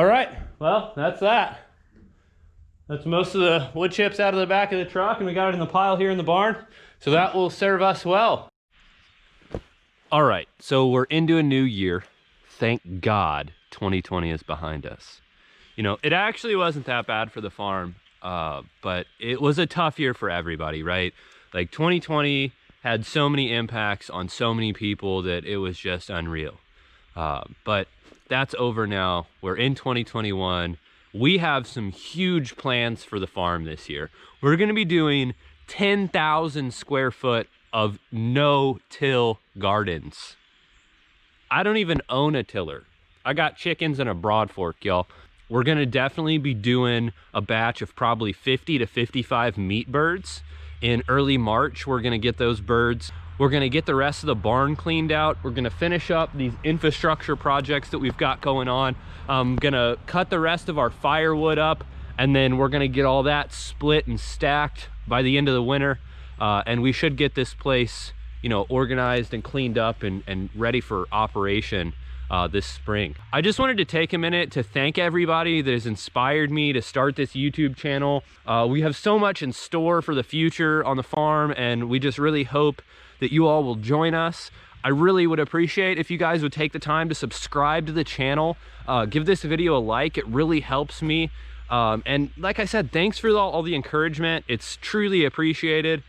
All right, well, that's that. That's most of the wood chips out of the back of the truck, and we got it in the pile here in the barn. So that will serve us well. All right, so we're into a new year. Thank God 2020 is behind us. You know, it actually wasn't that bad for the farm, but it was a tough year for everybody, right? Like 2020 had so many impacts on so many people that it was just unreal. But that's over now. We're in 2021. We have some huge plans for the farm this year. We're gonna be doing 10,000 square foot of no-till gardens. I don't even own a tiller. I got chickens and a broad fork, y'all. We're gonna definitely be doing a batch of probably 50 to 55 meat birds. In early March, we're gonna get those birds. We're gonna get the rest of the barn cleaned out. We're gonna finish up these infrastructure projects that we've got going on. I'm gonna cut the rest of our firewood up, and then we're gonna get all that split and stacked by the end of the winter. And we should get this place, you know, organized and cleaned up and ready for operation this spring. I just wanted to take a minute to thank everybody that has inspired me to start this YouTube channel. We have so much in store for the future on the farm, and we just really hope that you all will join us. I really would appreciate if you guys would take the time to subscribe to the channel, give this video a like. It really helps me. And like I said, thanks for all the encouragement. It's truly appreciated.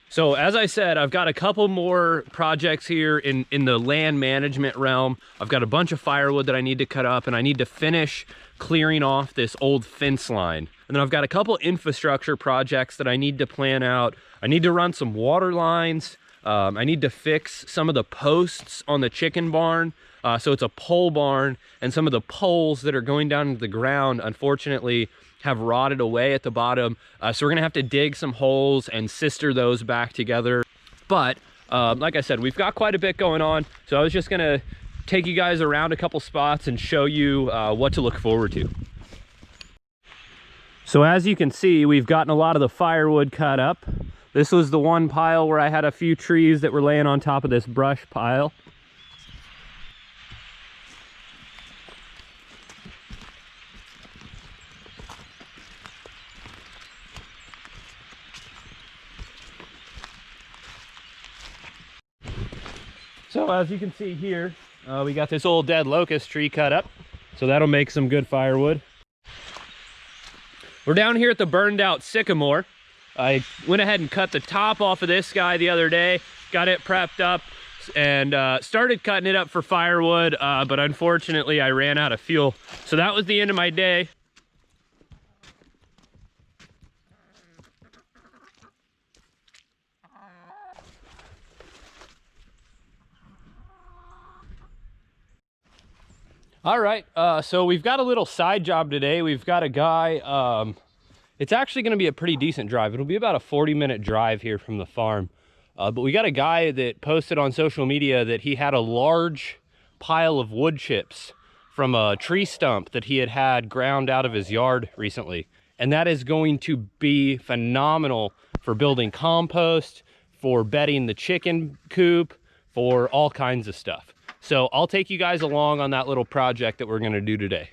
So as I said, I've got a couple more projects here in the land management realm. I've got a bunch of firewood that I need to cut up, and I need to finish clearing off this old fence line. And then I've got a couple infrastructure projects that I need to plan out. I need to run some water lines. I need to fix some of the posts on the chicken barn. So it's a pole barn, and some of the poles that are going down into the ground, unfortunately, have rotted away at the bottom. So we're gonna have to dig some holes and sister those back together. But like I said, we've got quite a bit going on. So I was just gonna take you guys around a couple spots and show you what to look forward to. So as you can see, we've gotten a lot of the firewood cut up. This was the one pile where I had a few trees that were laying on top of this brush pile. So as you can see here, we got this old dead locust tree cut up. So that'll make some good firewood. We're down here at the burned out sycamore. I went ahead and cut the top off of this guy the other day, got it prepped up, and started cutting it up for firewood, but unfortunately I ran out of fuel. So that was the end of my day. All right, so we've got a little side job today. We've got a guy, it's actually gonna be a pretty decent drive. It'll be about a 40-minute drive here from the farm. But we got a guy that posted on social media that he had a large pile of wood chips from a tree stump that he had ground out of his yard recently. And that is going to be phenomenal for building compost, for bedding the chicken coop, for all kinds of stuff. So I'll take you guys along on that little project that we're gonna do today.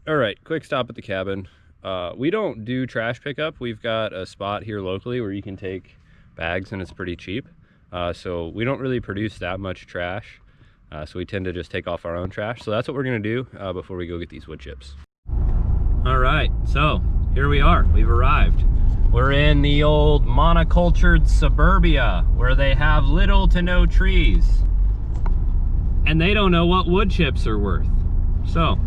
All right, quick stop at the cabin. We don't do trash pickup. We've got a spot here locally where you can take bags and it's pretty cheap. So we don't really produce that much trash. So we tend to just take off our own trash. So that's what we're gonna do before we go get these wood chips. All right, so here we are, we've arrived. We're in the old monocultured suburbia where they have little to no trees. And they don't know what wood chips are worth. So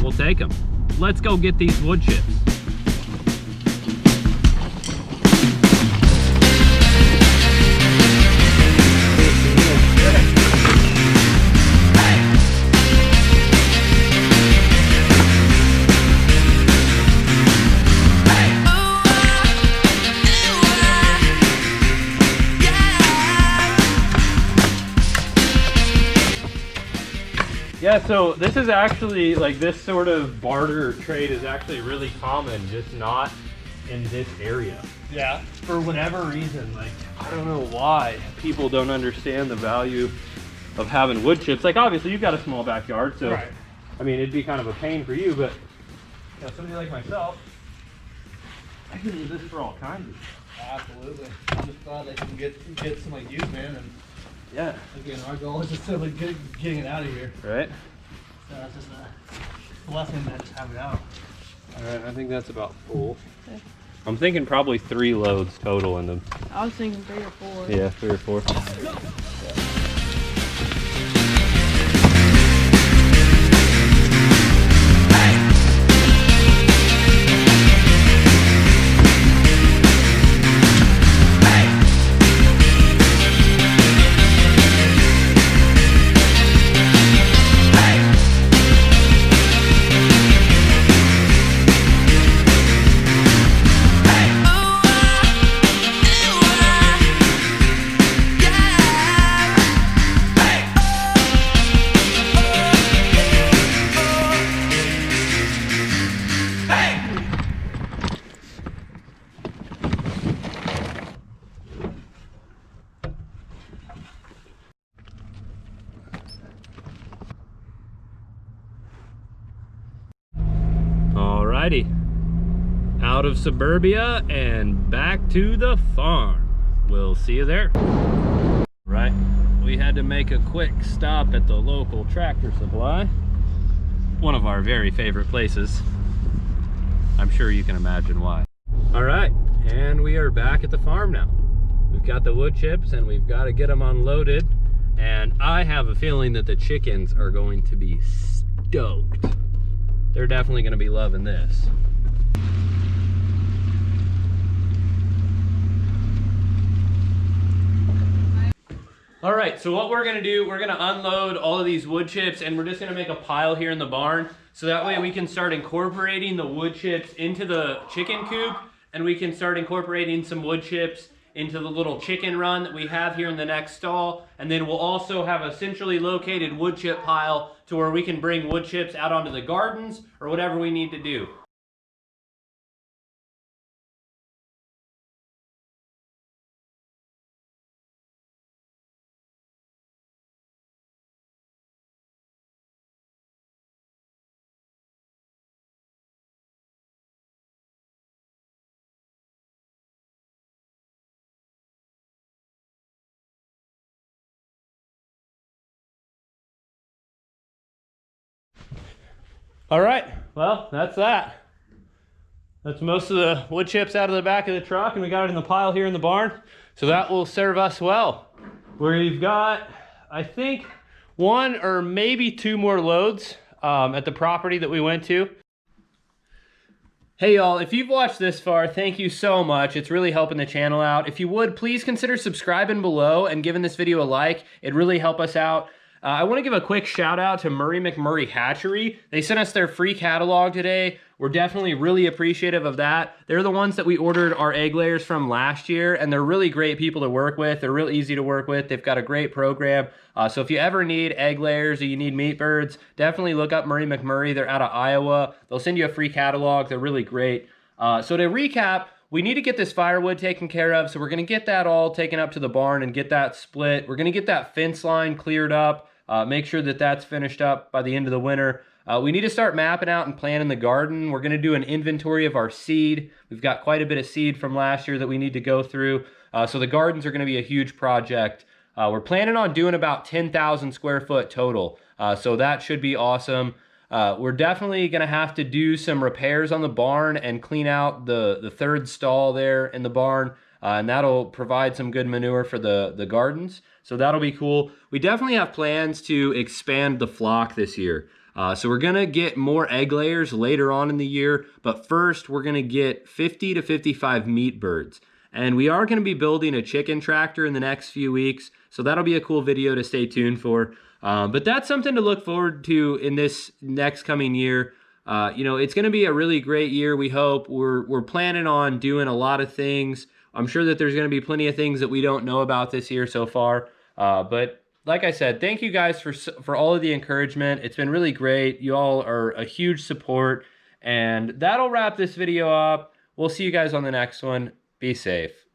we'll take them. Let's go get these wood chips. Yeah, so this is actually, like, this sort of barter trade is actually really common, just not in this area. Yeah. For whatever reason, like, I don't know why people don't understand the value of having wood chips. Like, obviously you've got a small backyard, so right. I mean, it'd be kind of a pain for you, but somebody like myself, I can use this for all kinds of stuff. Absolutely. I'm just glad they can get some like you, man. And yeah, again, our goal is just simply getting it out of here. Right. So it's just a blessing to just have it out. All right, I think that's about full. Okay. I'm thinking probably 3 loads total in them. I was thinking 3 or 4. Yeah, 3 or 4. Alrighty, out of suburbia and back to the farm. We'll see you there. Right, we had to make a quick stop at the local Tractor Supply, one of our very favorite places. I'm sure you can imagine why. All right, and we are back at the farm now. We've got the wood chips and we've got to get them unloaded, and I have a feeling that the chickens are going to be stoked. They're definitely going to be loving this. All right, so what we're going to do, we're going to unload all of these wood chips, and we're just going to make a pile here in the barn, so that way we can start incorporating the wood chips into the chicken coop, and we can start incorporating some wood chips into the little chicken run that we have here in the next stall. And then we'll also have a centrally located wood chip pile to where we can bring wood chips out onto the gardens or whatever we need to do. All right, well, that's that. That's most of the wood chips out of the back of the truck, and we got it in the pile here in the barn. So that will serve us well. We've got, I think, 1 or maybe 2 more loads at the property that we went to. Hey y'all, if you've watched this far, thank you so much. It's really helping the channel out. If you would, please consider subscribing below and giving this video a like. It'd really help us out. I want to give a quick shout out to Murray McMurray Hatchery. They sent us their free catalog today. We're definitely really appreciative of that. They're the ones that we ordered our egg layers from last year, and they're really great people to work with. They're real easy to work with. They've got a great program. So if you ever need egg layers or you need meat birds, definitely look up Murray McMurray. They're out of Iowa. They'll send you a free catalog. They're really great. So to recap, we need to get this firewood taken care of. So we're going to get that all taken up to the barn and get that split. We're going to get that fence line cleared up. Make sure that that's finished up by the end of the winter. We need to start mapping out and planning the garden. We're going to do an inventory of our seed. We've got quite a bit of seed from last year that we need to go through. So the gardens are going to be a huge project. We're planning on doing about 10,000 square foot total. So that should be awesome. We're definitely going to have to do some repairs on the barn and clean out the third stall there in the barn. And that'll provide some good manure for the gardens. So that'll be cool. We definitely have plans to expand the flock this year. So we're gonna get more egg layers later on in the year, but first we're gonna get 50 to 55 meat birds. And we are gonna be building a chicken tractor in the next few weeks. So that'll be a cool video to stay tuned for. But that's something to look forward to in this next coming year. You know, it's gonna be a really great year, we hope. We're planning on doing a lot of things. I'm sure that there's going to be plenty of things that we don't know about this year so far. But like I said, thank you guys for all of the encouragement. It's been really great. You all are a huge support. And that'll wrap this video up. We'll see you guys on the next one. Be safe.